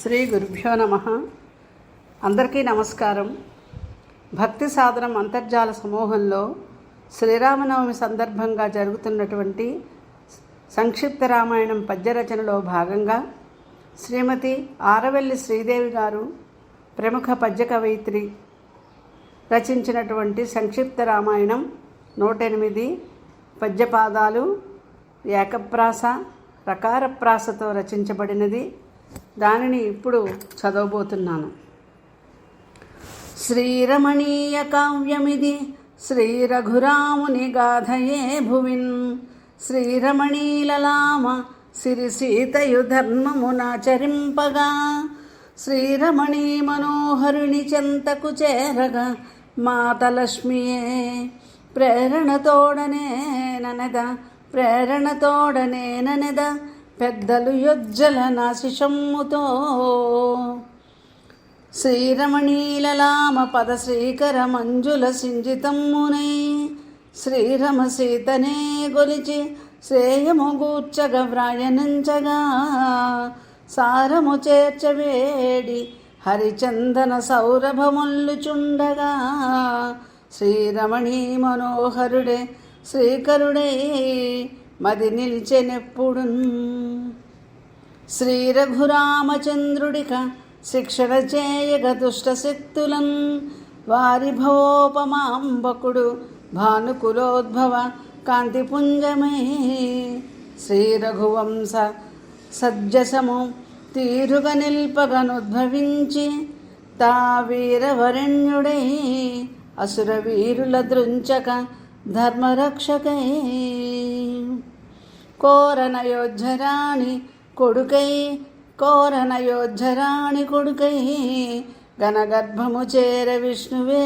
శ్రీ గురుభ్యో నమః. అందరికీ నమస్కారం. భక్తి సాధనం అంతర్జాల సమూహంలో శ్రీరామనవమి సందర్భంగా జరుగుతున్నటువంటి సంక్షిప్త రామాయణం పద్యరచనలో భాగంగా శ్రీమతి ఆరవెల్లి శ్రీదేవి గారు ప్రముఖ పద్య కవయిత్రి రచించినటువంటి సంక్షిప్త రామాయణం 108 పద్యపాదాలు, ఏకప్రాస రకారప్రాసతో రచించబడినది. దానిని ఇప్పుడు చదవబోతున్నాను. శ్రీరమణీయ కావ్యమిది శ్రీ రఘురాముని గాథయే భువిన్. శ్రీరమణీలలామ సిరి సీతయు ధర్మమునాచరింపగా, శ్రీరమణీ మనోహరుని చెంతకు చేరగా, మాతలక్ష్మియే ప్రేరణతోడనే ననెద పెద్దలు యొజ్జల నాశిషమ్ముతో. శ్రీరమణీలలామ పద శ్రీకర మంజుల సింజితమ్మునై, శ్రీరమ సీతనే గొలిచి శ్రేయము గూర్చగ వ్రాయనంచగా, సారము చేర్చవేడి హరిచందన సౌరభముల్లుచుండగా, శ్రీరమణీ మనోహరుడే శ్రీకరుడై మది నిల్చెనెప్పుడు. శ్రీ రఘురామచంద్రుడిక శిక్షణ చేయగ దుష్ట శక్తులన్, వారి భవోపమాంబకుడు భానుకులోద్భవ కాంతిపుంజమై, శ్రీ రఘువంశ సజ్జసము తీరుగ నిల్పగనుద్భవించి, తా వీరవరణ్యుడై అసుర వీరుల దృంచక ధర్మరక్షకై, కోరనయోధ్యరాణి కొడుకై గణగర్భము చేర విష్ణువే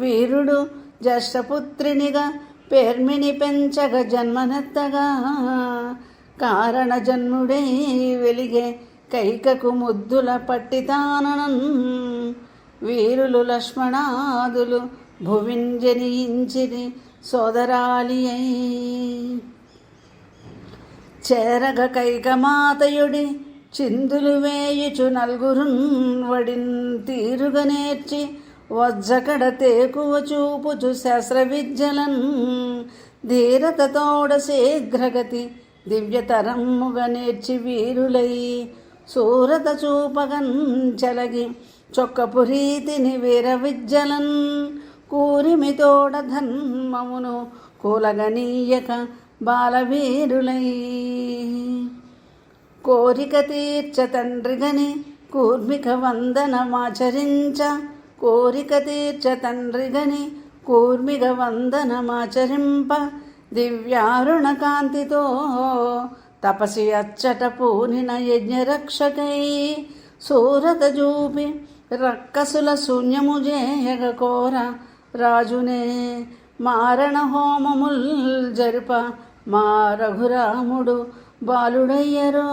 వీరుడు జ్యేష్ఠపుత్రినిగా పేర్మిని పెంచగ జన్మనెత్తగా, కారణ జన్ముడై వెలిగే కైకకు ముద్దుల పట్టితాననం, వీరులు లక్ష్మణాదులు భువింజనించిరి సోదరాలి అయి, చేరగ కైకమాతయుడి చిందులు వేయుచు నలుగురున్ వడిన్ తీరుగ నేర్చి, వజ్జకడ తేకువ చూపుచు శాస్త్ర విద్యలన్, ధీరతతోడ శీఘ్రగతి దివ్యతరమ్ముగ నేర్చి వీరులై, సూరత చూపగన్ చలగి చొక్కపు రీతిని వీర విద్యలన్, కూరిమితోడ ధర్మమును కూలగనీయక బాలవీరులై, కోరిక తీర్చ తండ్రిగని కూర్మిక వందనమాచరింప, దివ్యారుణ కాంతితో తపసి అచ్చట పూనిన యజ్ఞరక్షకై, సూరత చూపి రక్కసుల శూన్యము చేయగ కోర రాజునే, మారణ హోమముల్ జరుప మా రఘురాముడు బాలుడయ్యరో.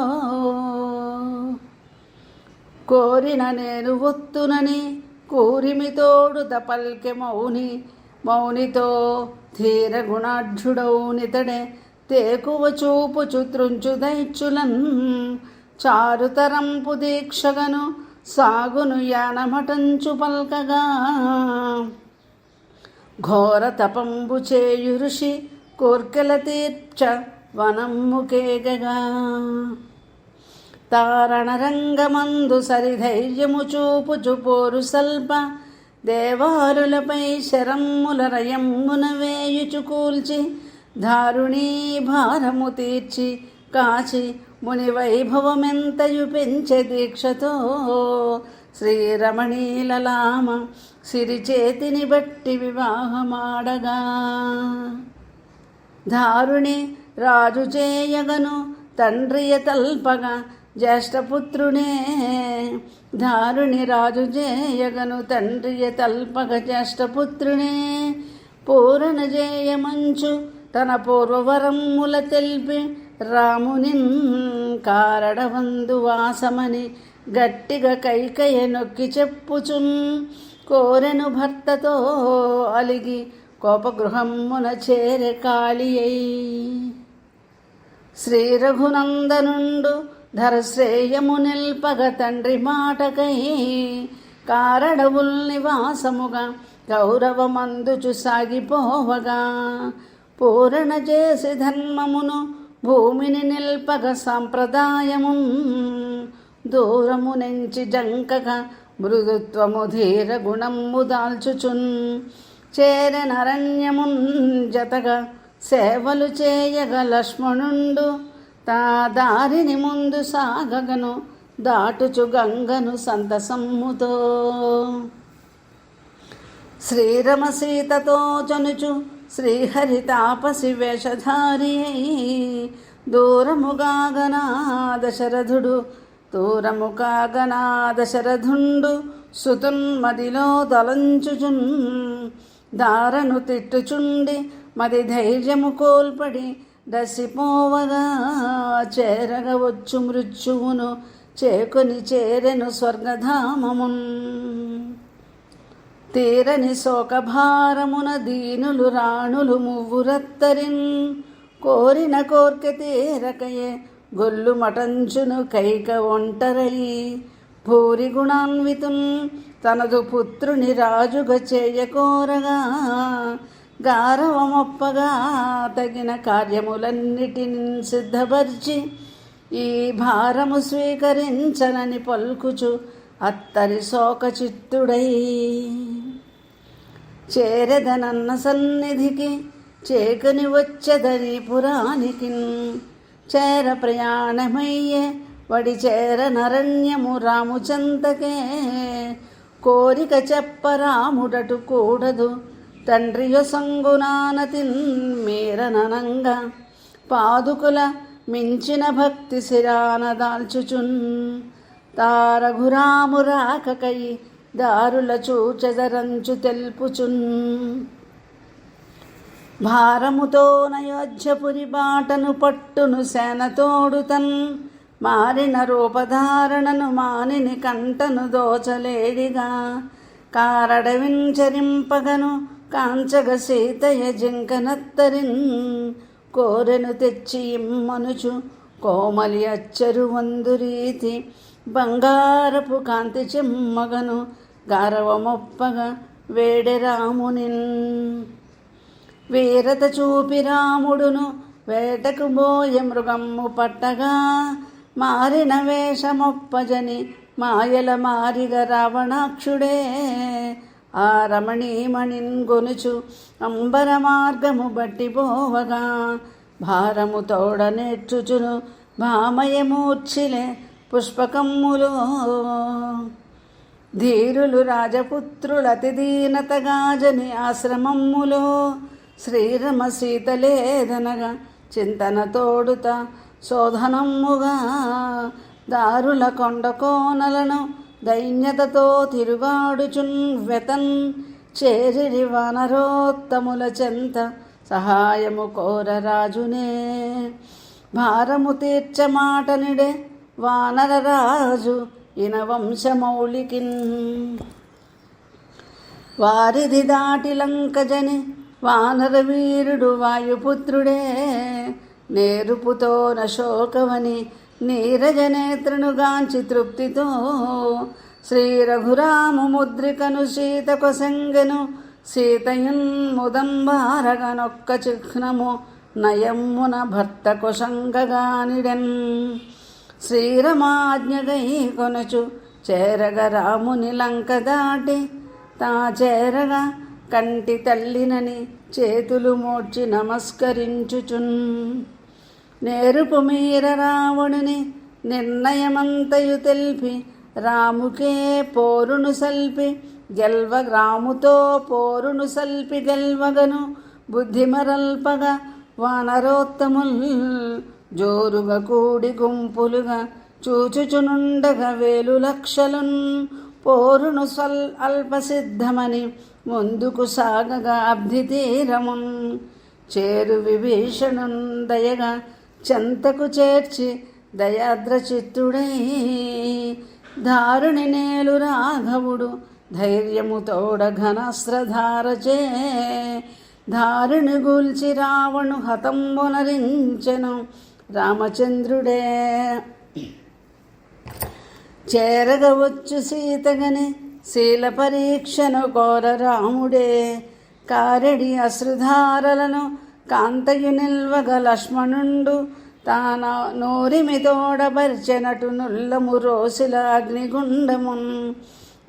కోరిన నేను ఒత్తునని కూరిమితోడు తపల్కె మౌనితో ధీర గుణాఢ్యుడౌనితడే, తేకువ చూపుచు త్రుంచు దైత్యులన్, చారుతరంపు దీక్షగను సాగును యానమటంచు పల్కగా, ఘోర తపంబు చేయు ఋషి కోర్కెల తీర్చ వనమ్ముకేగగా, తారణరంగమందు సరిధైర్యము చూపుచు పోరు సల్ప, దేవారులపై శరమ్ముల రయమ్మున వేయుచు కూల్చి, దారుణీ భారము తీర్చి కాచి ముని వైభవమెంతయు పెంచె దీక్షతో, శ్రీరమణీలలామ సిరిచేతిని బట్టి వివాహమాడగా, దారుణి రాజు చేయగను తండ్రియ తల్పగా జ్యేష్ఠపుత్రునే, దారుణి రాజు చేయగను తండ్రియ తల్పగ జ్యేష్ఠపుత్రునే, పూరణ చేయమంచు తన పూర్వవరమ్ముల తెల్పి, రామునిన్ కారడవందు వాసమని గట్టిగా కైకయ నొక్కి చెప్పుచున్, కోరెను భర్తతో అలిగి కోపగృహమ్మున చేరె కాళియై, శ్రీ రఘునందనుండు ధరశ్రేయము నిల్పగ తండ్రి మాటకై కారడవుల్ నివాసముగా గౌరవమందుచు సాగిపోవగా పూరణ చేసి ధర్మమును భూమిని నిల్పగ సాంప్రదాయము దూరము నుంచి జంకక మృదుత్వము ధీర గుణము దాల్చుచున్ చేరనరణ్యమున్ జతగా సేవలు చేయగ లక్ష్మణుండు తా దారిని ముందు సాగగను దాటుచు గంగను సంతసమ్ముతో శ్రీరమ సీతతో జనుచు శ్రీహరి తాపసి వేషధారి దూరముగాగనా దశరథుండు సుతున్మదిలో తలంచుచున్ దారను తిట్టుచుండి మది ధైర్యము కోల్పడి దసిపోవగా చేరగవచ్చు మృత్యువును చేకొని చేరెను స్వర్గధామమున్ తీరని శోకభారమున దీనులు రాణులు మువ్వురత్తరిన్ కోరిన కోర్కె తీరకయే గొల్లు మటంచును కైక ఒంటరై భూరి గుణాన్వితున్ తనదు పుత్రుని రాజుగా చేయకోరగా గారవమొప్పగా తగిన కార్యములన్నిటిని సిద్ధపరిచి ఈ భారము స్వీకరించనని పలుకుచు అత్తరి శోకచిత్తుడై చేరెదనన్న సన్నిధికి చేకని వచ్చెదని పురానికి చేర ప్రయాణమయ్యే వడి చేర నరణ్యము రాము చెంతకే కోరిక చెప్పరాముడటు కూడదు తండ్రియు సంగునానతిన్ మీరననంగా పాదుకుల మించిన భక్తి శిరాన దాల్చుచున్ తారఘురాము రాకకై దారుల చూచెదరంచు తెలుపుచున్ భారముతో నయోధ్యపురి బాటను పట్టును సేనతోడుతన్ మారిన రూపధారణను మానిని కంటను దోచలేడిగా కారడవించరింపగను కాంచగ సీతయ జింకనత్తరిన్ కోరెను తెచ్చి ఇమ్మనుచు కోమలి అచ్చరు వందురీతి బంగారపు కాంతి చెమ్మగను గారవమొప్పగా వేడె రామునిన్ వీరత చూపి రాముడును వేటకు బోయ మృగమ్ము పట్టగా మారిన వేషమొప్పజని మాయల మారిగ రావణాక్షుడే ఆ రమణీమణిన్ గొనుచు అంబర మార్గము బట్టి పోవగా భారము తోడనేర్చుచును భామయమూర్చిలే పుష్పకమ్ములో ధీరులు రాజపుత్రులతి దీనతగాజని ఆశ్రమమ్ములో శ్రీరమ సీతలేదనగా చింతన తోడుత శోధనమ్ముగా దారుల కొండ కోనలను దైన్యతతో తిరుగాడుచున్ వెతన్ చేరిరి వానరోత్తముల చెంత సహాయము కోరరాజునే భారము తీర్చమాటనిడే వానరరాజు ఇన వంశమౌళికిన్ వారిది దాటి లంకజని వానర వీరుడు వాయుపుత్రుడే నేరుపుతో నశోకవని నీరజనేత్రునుగాంచి తృప్తితో శ్రీ రఘురాము ముద్రికను సీతకొసంగెను సీతయున్ ముదంబారగనొక్క చిహ్నము నయమ్మున భర్త కొసంగగానిడెన్ శ్రీరమాజ్ఞగై కొనచు చేరగ రాముని లంక దాటి తా చేరగా కంటి తల్లినని చేతులు మోడ్చి నమస్కరించుచున్ నేరుపు మీర రావణుని నిర్ణయమంతయు తెల్పి రాముకే పోరును సల్పి రాముతో పోరును సల్పి గెల్వగను బుద్ధిమరల్పగా వానరోత్తముల్ జోరుగా కూడి గుంపులుగా చూచుచునుండగా వేలు లక్షలున్ పోరును అల్పసిద్ధమని ముందుకు సాగగా అబ్ధి తీరమున్ చేరు విభీషణున్ దయగా చెంతకు చేర్చి దయాద్రచిత్తుడై దారుని నేలు రాఘవుడు ధైర్యము తోడ ఘనస్త్రధారచే దారుని గూల్చి రావణు హతంబునరించెను రామచంద్రుడే. చేరగవచ్చు సీతగని శీల పరీక్షను కోర రాముడే. కారెడి అశ్రుధారలను కాంతయు నిల్వగ లక్ష్మణుండు తాన నోరిమి తోడబర్చెనటు నుల్లము రోసిల అగ్నిగుండమున్.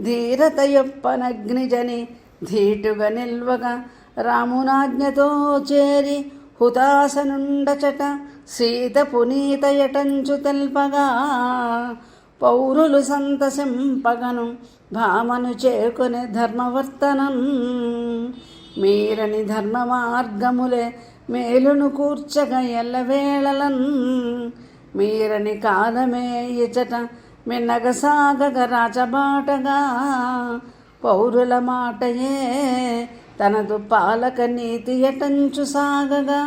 ధీరత యొప్పనగ్నిజని ధీటుగా నిల్వగా రామునాజ్ఞతో చేరి హుతాసనుండచట సీత పునీతయటంచు తెల్పగా. పౌరులు సంతసింపగను భామను చేకొని ధర్మవర్తనం. మీరని ధర్మ మార్గములే మేలును కూర్చగ ఎల్లవేళలన్. మీరని కాలమే ఇచట మిన్నగసాగగ రాచబాటగా. పౌరుల మాటయే తనదు పాలక నీతి ఎటంచు సాగగా.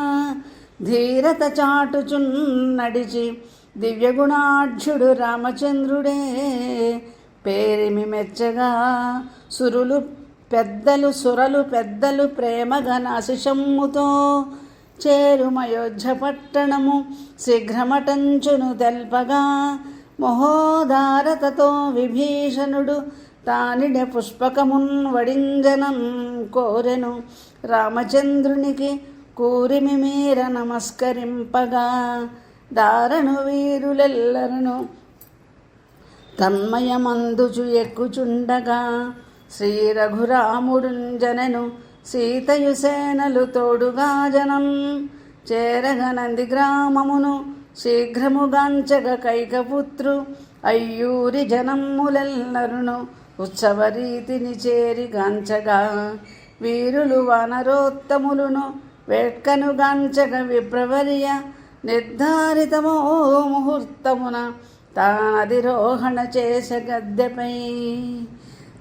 ధీరత చాటుచున్ నడిచి దివ్యగుణాఢ్యుడు రామచంద్రుడే. పేరిమి మెచ్చగా సురలు పెద్దలు ప్రేమగా నాశిషమ్ముతో చేరుమయోధ్య పట్టణము శీఘ్రమటంచును తెల్పగా. మహోదారతతో విభీషణుడు తానిడ పుష్పకమున్ వడింజనం కోరెను రామచంద్రునికి కూరిమి మీర నమస్కరింపగా. దారను వీరులెల్లరను తన్మయమందుచు ఎక్కుచుండగా. శ్రీ రఘురాముడుంజనెను సీతయు సేనలు తోడుగా జనం. చేరగ నంది గ్రామమును శీఘ్రముగాంచగ కైకపుత్రు అయ్యూరి జనమ్ములెల్లరును ఉత్సవరీతిని చేరి గాంచగా. వీరులు వానరోత్తములును వేట్కను గాంచగ విప్రవర్య నిర్ధారితమో ముహూర్తమున తానధిరోహణ చేసే గద్దెపై.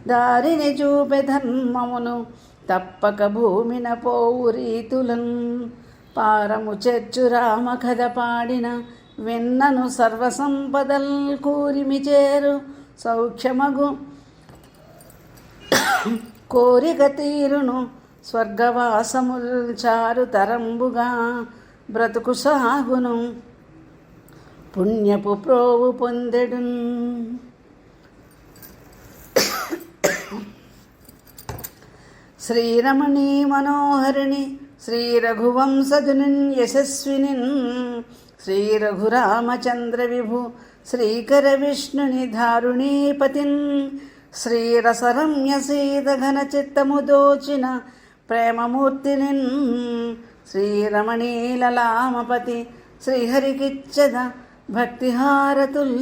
దారిని చూపె ధర్మమును తప్పక భూమిన పోవు రీతులన్. పారము చెచ్చు రామ కథ పాడిన విన్నను సర్వసంపదల్ కూరిమి చేరు సౌఖ్యమగు కోరిక తీరును స్వర్గవాసముల్ చారు తరంబుగా. బ్రతుకు సాగును పుణ్యపు ప్రోవు పొందెడున్. శ్రీరమణీ మనోహరిణి శ్రీ రఘువంశజునిన్ యశస్వినిన్. శ్రీ రఘురామచంద్ర విభు శ్రీకర విష్ణుని దారుణీపతిన్. శ్రీరసరమ్య సీత ఘన చిత్తము దోచిన ప్రేమమూర్తినిన్. శ్రీరమణీలలామపతి శ్రీహరికిచ్చద భక్తిహారతుల్.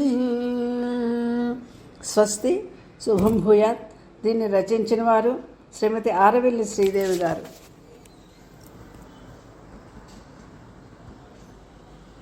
స్వస్తి శుభం భూయాత్. దీన్ని రచించిన వారు శ్రీమతి ఆరవిల్లి శ్రీదేవి గారు.